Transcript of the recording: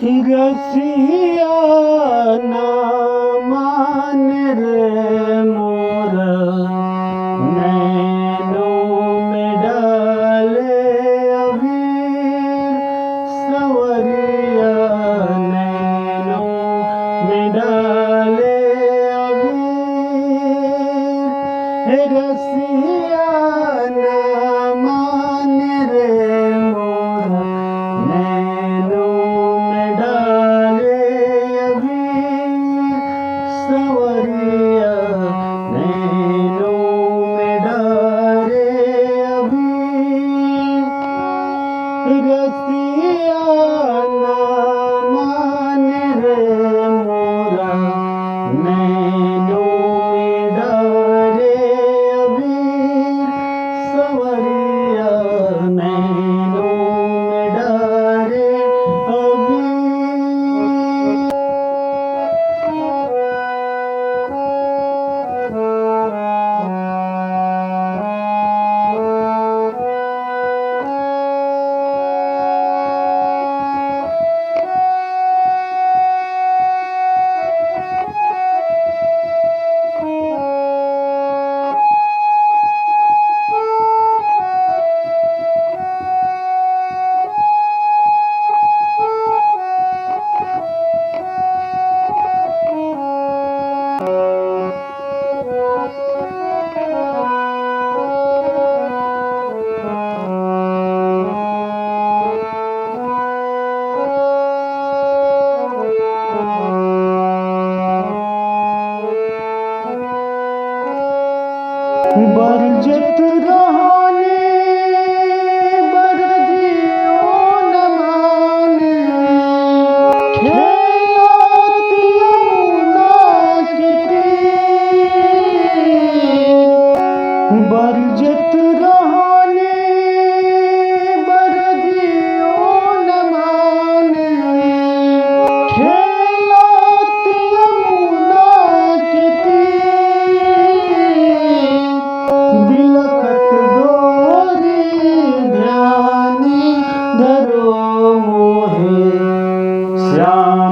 रसिया ना मान रे मोरा नैनों में डाले अबीर सवरिया नैनों में डाले अबीर रसिया ना मान रे मोरा नैनों में डाले अबीर सवरिया नैनों में डाले अबीर रसिया ना मान रे मोरा नैनों में डाले अबीर सवरिया नैनों में डाले अबीर। बरजत रहाने बरदियो न माने खेलत यमुना की तीर। बरजत रहाने बरदियो न माने खेलत यमुना की तीर। बिलखत गोरी ध्यान धरो मोहे श्याम